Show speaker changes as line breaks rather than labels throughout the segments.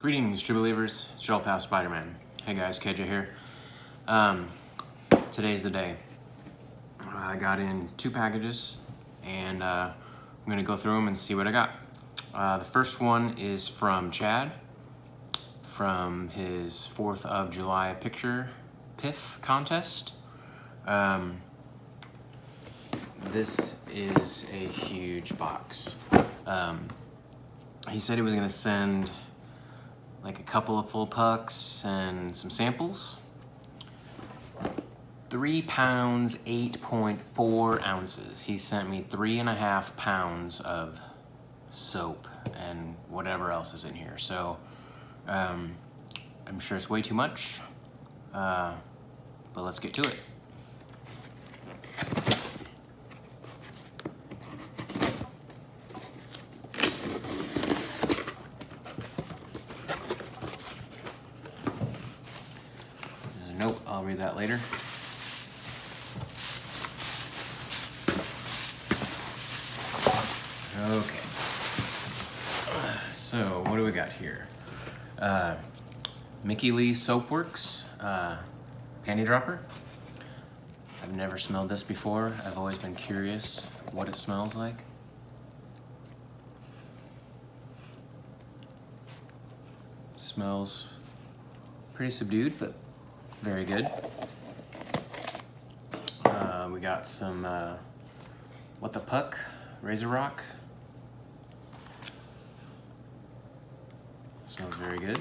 Greetings, true believers. Soap PIF Spider-Man. Hey guys, KJ here. Today's the day. I got in 2 packages, and I'm gonna go through them and see what I got. The first one is from Chad, from his 4th of July picture PIF contest. This is a huge box. He said he was gonna send like a couple of full pucks and some samples. 3 pounds, 8.4 ounces. He sent me 3.5 pounds of soap and whatever else is in here. So I'm sure it's way too much, but let's get to it. Nope, I'll read that later. Okay. So, what do we got here? Mickey Lee Soap Works panty dropper. I've never smelled this before. I've always been curious what it smells like. Smells pretty subdued, but very good. We got some What the Puck Razor Rock. Smells very good.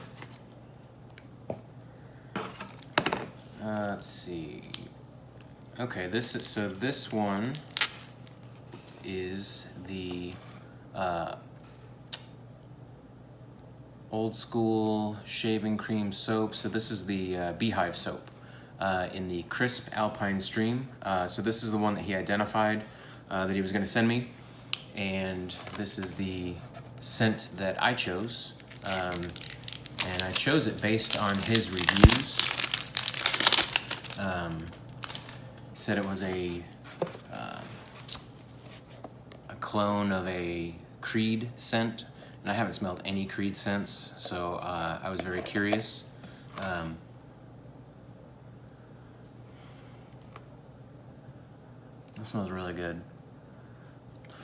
Let's see. Okay, this one is the old school shaving cream soap. So this is the Beehive soap in the crisp alpine stream. So this is the one that he identified that he was going to send me, and this is the scent that I chose, and I chose it based on his reviews. He said it was a clone of a Creed scent, and I haven't smelled any Creed scents, so I was very curious. It smells really good.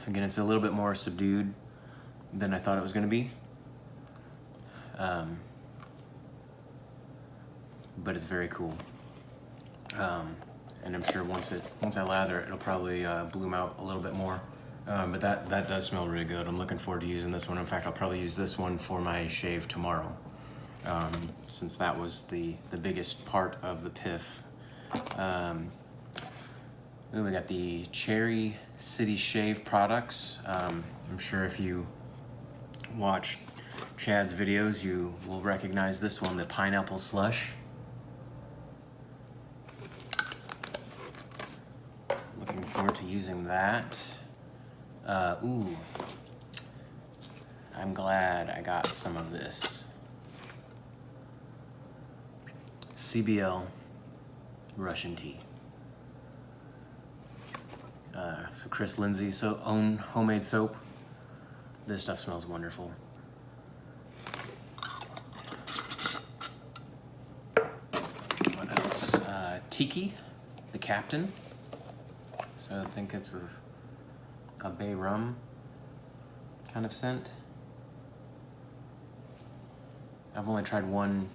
Again, it's a little bit more subdued than I thought it was going to be, but it's very cool. And I'm sure once I lather it, it'll probably bloom out a little bit more. But that does smell really good. I'm looking forward to using this one. In fact, I'll probably use this one for my shave tomorrow, since that was the biggest part of the PIF. We got the Cherry City Shave products. I'm sure if you watch Chad's videos, you will recognize this one, the Pineapple Slush. Looking forward to using that. Ooh, I'm glad I got some of this. CBL Russian tea. So Chris Lindsay's own homemade soap. This stuff smells wonderful. What else? Tiki, the Captain. So I think it's a bay rum kind of scent. I've only tried one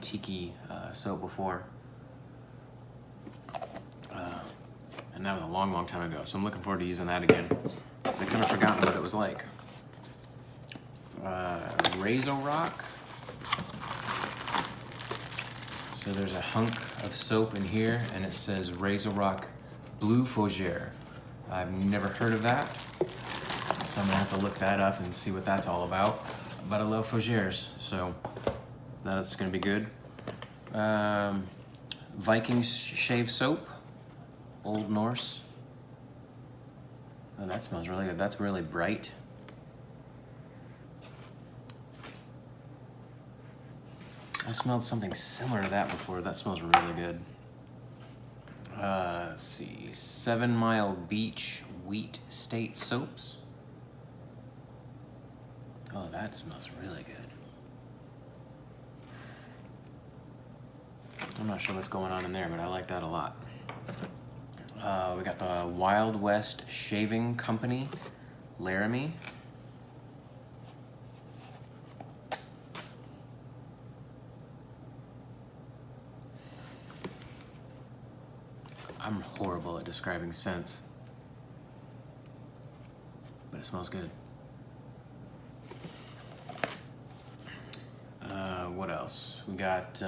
Tiki soap before. And that was a long time ago, so I'm looking forward to using that again, because I kind of forgotten what it was like. Razor Rock. So there's a hunk of soap in here, and it says Razor Rock Blue Fougere. I've never heard of that, so I'm gonna have to look that up and see what that's all about. But I love Fougeres, so that's gonna be good. Viking Shave Soap. Old Norse. Oh, that smells really good. That's really bright. I smelled something similar to that before. That smells really good. Let's see. 7 Mile Beach Wheat State Soaps. Oh, that smells really good. I'm not sure what's going on in there, but I like that a lot. We got the Wild West Shaving Company, Laramie. I'm horrible at describing scents, but it smells good. What else? We got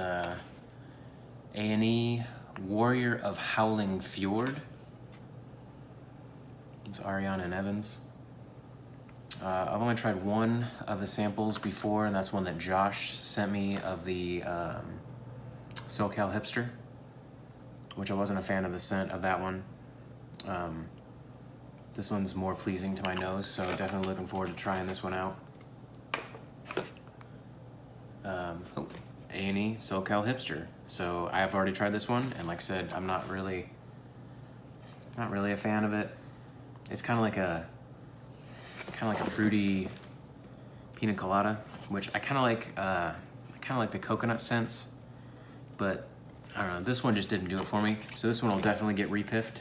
A&E Warrior of Howling Fjord. It's Ariana and Evans. I've only tried one of the samples before, and that's one that Josh sent me of the SoCal Hipster, which I wasn't a fan of the scent of that one. This one's more pleasing to my nose, so definitely looking forward to trying this one out. A&E SoCal Hipster. So I've already tried this one, and like I said, I'm not really a fan of it. It's kind of like a fruity pina colada, which I kind of like. I kind of like the coconut scents, but I don't know. This one just didn't do it for me. So this one will definitely get repiffed.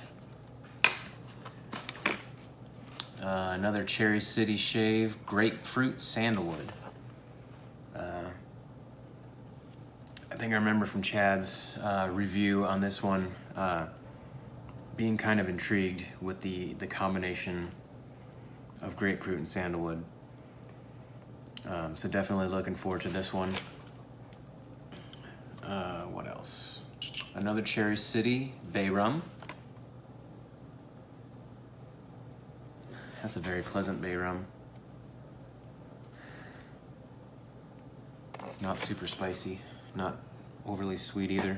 Another Cherry City Shave Grapefruit Sandalwood. I think I remember from Chad's review on this one being kind of intrigued with the combination of grapefruit and sandalwood. So definitely looking forward to this one. What else? Another Cherry City Bay Rum. That's a very pleasant bay rum. Not super spicy, not overly sweet either.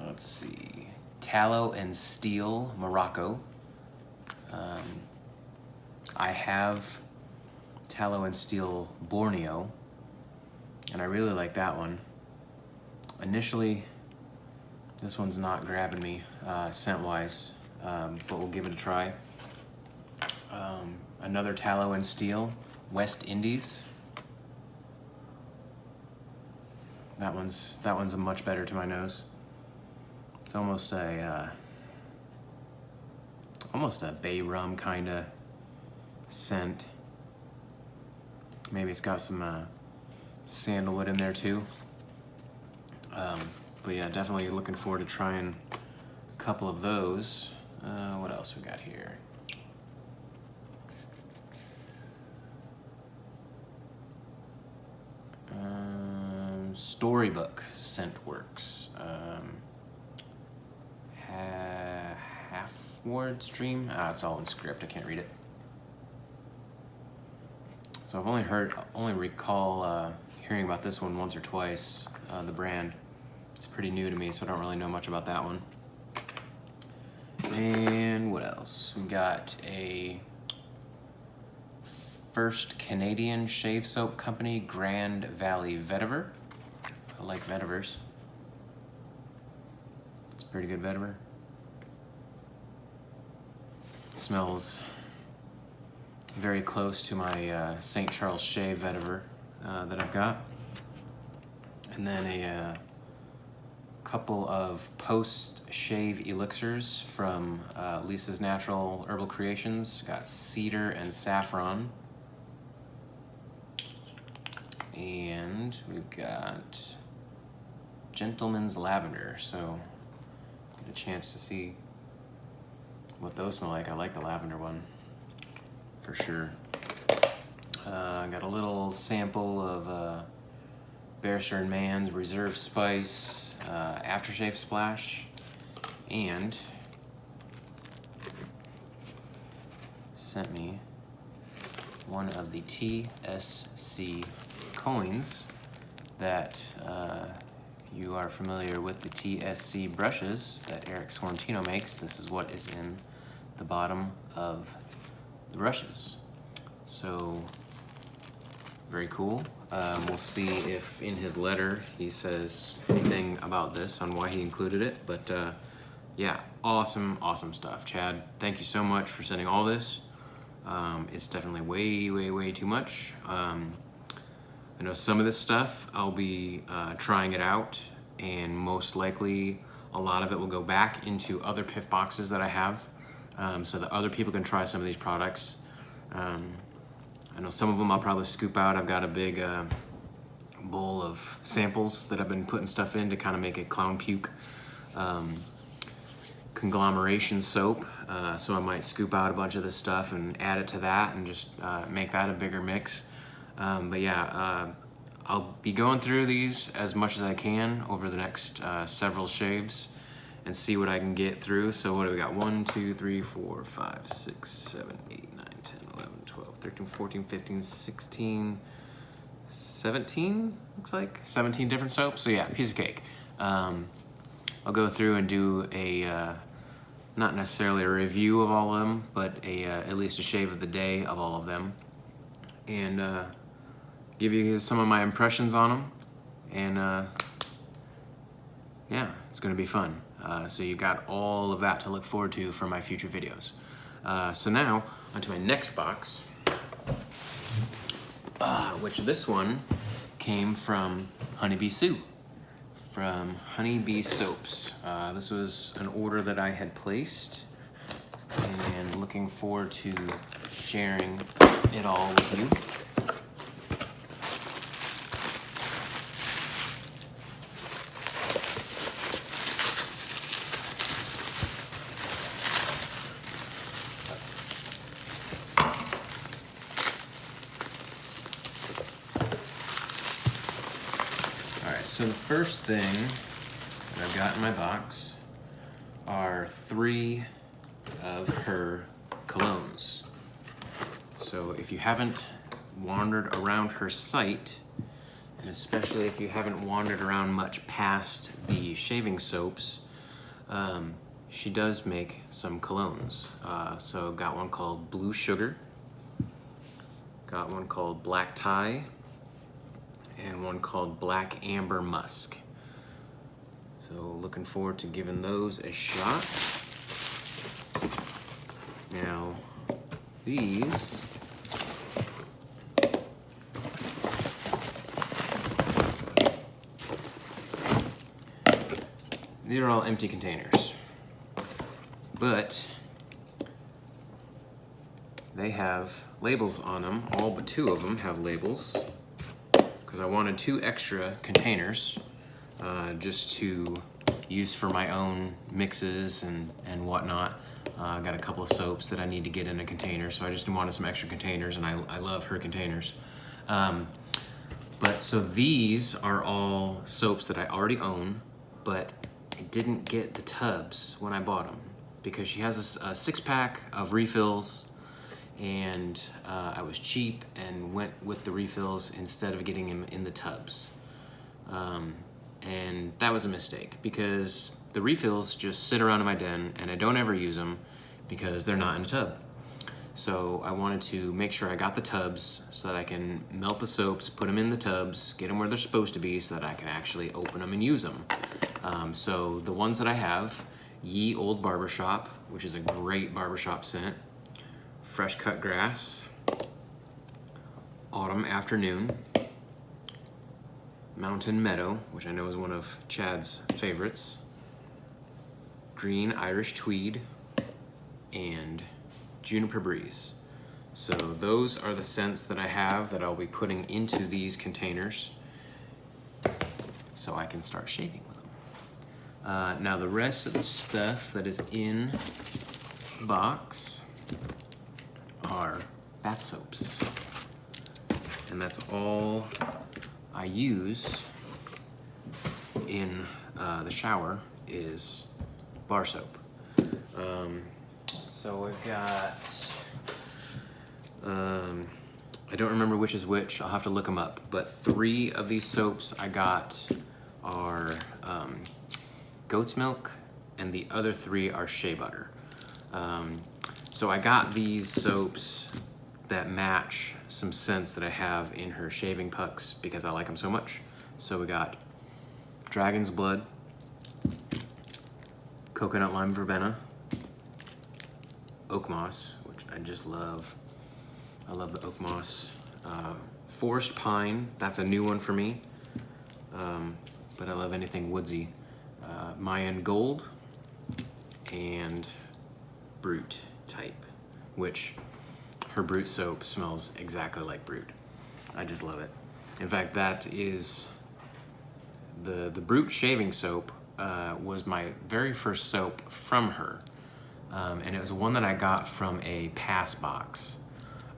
Let's see. Tallow and Steel Morocco. I have Tallow and Steel Borneo, and I really like that one. Initially, this one's not grabbing me scent-wise, but we'll give it a try. Another Tallow and Steel West Indies. That one's a much better to my nose. It's almost a bay rum kind of scent. Maybe it's got some sandalwood in there too. But yeah, definitely looking forward to trying a couple of those. What else we got here? Storybook Scent Works. Half-Ward Stream. It's all in script. I can't read it. So I've only recall hearing about this one once or twice. The brand. It's pretty new to me, so I don't really know much about that one. And what else? We got a First Canadian Shave Soap Company, Grand Valley Vetiver. I like vetivers. It's pretty good vetiver. It smells very close to my St. Charles Shave vetiver that I've got. And then a couple of post-shave elixirs from Lisa's Natural Herbal Creations. Got cedar and saffron. And we've got Gentleman's Lavender, so get a chance to see what those smell like. I like the lavender one for sure. I got a little sample of Barrister and Mann's Reserve Spice Aftershave Splash, and sent me one of the TSC coins that you are familiar with, the TSC brushes that Eric Sorrentino makes. This is what is in the bottom of the brushes. So very cool. We'll see if in his letter he says anything about this on why he included it, but yeah, awesome stuff. Chad, thank you so much for sending all this. It's definitely way too much. I know some of this stuff I'll be trying it out and most likely a lot of it will go back into other PIF boxes that I have, so that other people can try some of these products. I know some of them I'll probably scoop out. I've got a big bowl of samples that I've been putting stuff in to kind of make a clown puke conglomeration soap. So I might scoop out a bunch of this stuff and add it to that and just make that a bigger mix. But yeah, I'll be going through these as much as I can over the next several shaves and see what I can get through. So what do we got? 1, 2, 3, 4, 5, 6, 7, 8, 9, 10, 11, 12, 13, 14, 15, 16, 17, looks like. 17 different soaps, so yeah, piece of cake. I'll go through and do a, not necessarily a review of all of them, but at least a shave of the day of all of them. And give you some of my impressions on them. And yeah, it's gonna be fun. So you got all of that to look forward to for my future videos. So now, onto my next box, which this one came from Honeybee Soaps. From Honeybee Soaps. This was an order that I had placed and looking forward to sharing it all with you. So the first thing that I've got in my box are 3 of her colognes. So if you haven't wandered around her site, and especially if you haven't wandered around much past the shaving soaps, she does make some colognes. So got one called Blue Sugar, got one called Black Tie, and one called Black Amber Musk. So looking forward to giving those a shot. Now, these are all empty containers, but they have labels on them. All but 2 of them have labels, because I wanted 2 extra containers just to use for my own mixes and whatnot. I got a couple of soaps that I need to get in a container, so I just wanted some extra containers, and I love her containers. But so these are all soaps that I already own, but I didn't get the tubs when I bought them because she has a 6-pack of refills, and I was cheap and went with the refills instead of getting them in the tubs. And that was a mistake because the refills just sit around in my den and I don't ever use them because they're not in a tub. So I wanted to make sure I got the tubs so that I can melt the soaps, put them in the tubs, get them where they're supposed to be so that I can actually open them and use them. So the ones that I have, Ye Old Barbershop, which is a great barbershop scent, Fresh Cut Grass, Autumn Afternoon, Mountain Meadow, which I know is one of Chad's favorites, Green Irish Tweed, and Juniper Breeze. So those are the scents that I have that I'll be putting into these containers so I can start shaving with them. Now the rest of the stuff that is in the box are bath soaps. And that's all I use in the shower is bar soap. So we've got, I don't remember which is which, I'll have to look them up, but 3 of these soaps I got are goat's milk, and the other 3 are shea butter. So I got these soaps that match some scents that I have in her shaving pucks because I like them so much. So we got Dragon's Blood, Coconut Lime Verbena, Oak Moss, which I just love. I love the Oak Moss. Forest Pine, that's a new one for me. but I love anything woodsy. Mayan Gold and Brute type, which her Brute soap smells exactly like Brute. I just love it. In fact, that is the Brute shaving soap was my very first soap from her. And it was one that I got from a pass box.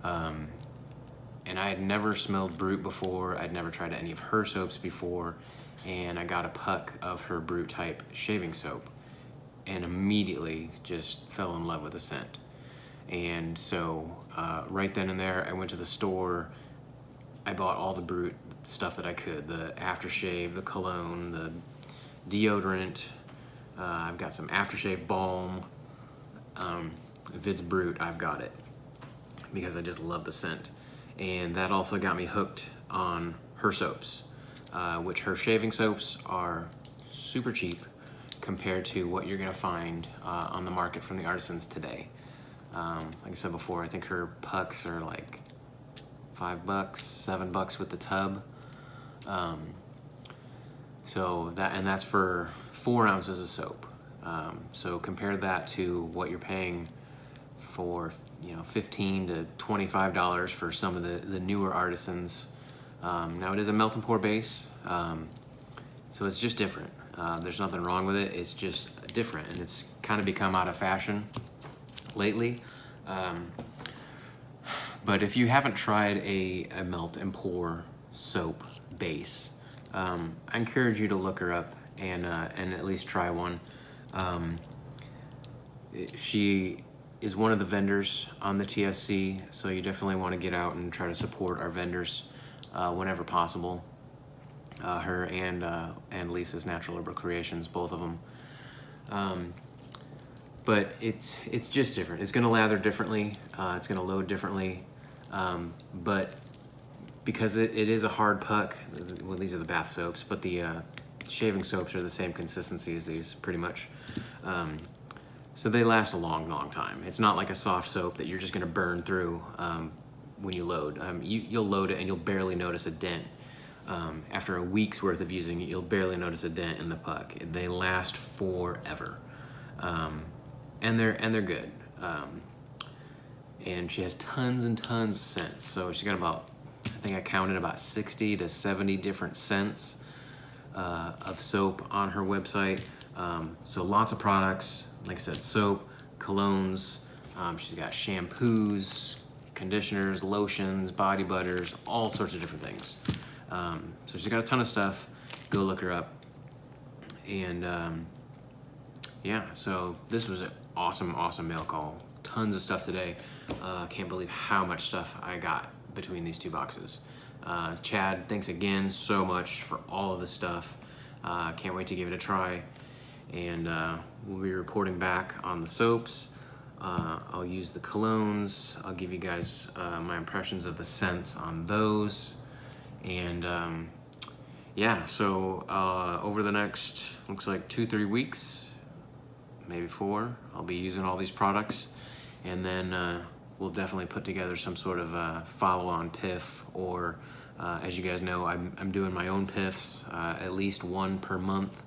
And I had never smelled Brute before. I'd never tried any of her soaps before. And I got a puck of her Brute type shaving soap and immediately just fell in love with the scent. And so right then and there, I went to the store. I bought all the Brute stuff that I could, the aftershave, the cologne, the deodorant. I've got some aftershave balm. If it's Brute, I've got it because I just love the scent. And that also got me hooked on her soaps, which her shaving soaps are super cheap compared to what you're gonna find on the market from the artisans today. Like I said before, I think her pucks are like $5, $7 with the tub. So that's for 4 ounces of soap. So compare that to what you're paying for, $15 to $25 for some of the newer artisans. Now it is a melt and pour base, so it's just different. There's nothing wrong with it. It's just different, and it's kind of become out of fashion lately. But if you haven't tried a melt and pour soap base, I encourage you to look her up and at least try one. She is one of the vendors on the TSC, so you definitely want to get out and try to support our vendors whenever possible. Her and Lisa's Natural Herbal Creations, both of them. But it's just different. It's gonna lather differently. It's gonna load differently. But because it is a hard puck, well, these are the bath soaps, but the shaving soaps are the same consistency as these, pretty much. So they last a long, long time. It's not like a soft soap that you're just gonna burn through when you load. You'll load it and you'll barely notice a dent. After a week's worth of using it, you'll barely notice a dent in the puck. They last forever. And they're good. And she has tons and tons of scents. So she's got about, I think I counted about 60 to 70 different scents of soap on her website. So lots of products, like I said, soap, colognes, she's got shampoos, conditioners, lotions, body butters, all sorts of different things. So she's got a ton of stuff. Go look her up. And yeah, so this was an awesome mail call. Tons of stuff today. Can't believe how much stuff I got between these 2 boxes. Chad, thanks again so much for all of this stuff. Can't wait to give it a try. And we'll be reporting back on the soaps. I'll use the colognes. I'll give you guys my impressions of the scents on those. And yeah, so over the next, looks like 2-3 weeks, maybe 4, I'll be using all these products. And then we'll definitely put together some sort of follow-on PIF, or as you guys know, I'm doing my own PIFs, at least 1 per month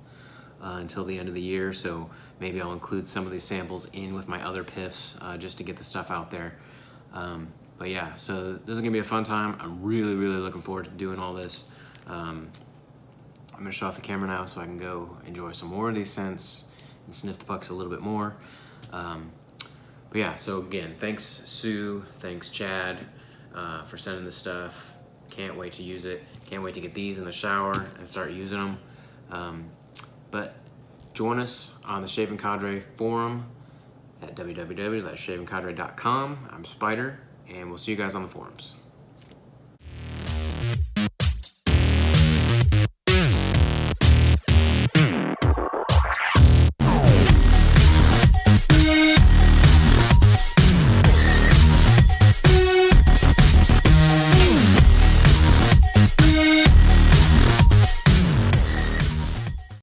until the end of the year. So maybe I'll include some of these samples in with my other PIFs just to get the stuff out there. But yeah, so this is gonna be a fun time. I'm really looking forward to doing all this. I'm gonna shut off the camera now so I can go enjoy some more of these scents and sniff the pucks a little bit more. But yeah, so again, thanks Sue, thanks Chad for sending this stuff. Can't wait to use it. Can't wait to get these in the shower and start using them. But join us on the Shaving Cadre forum at www.shavingcadre.com. I'm Spider, and we'll see you guys on the forums.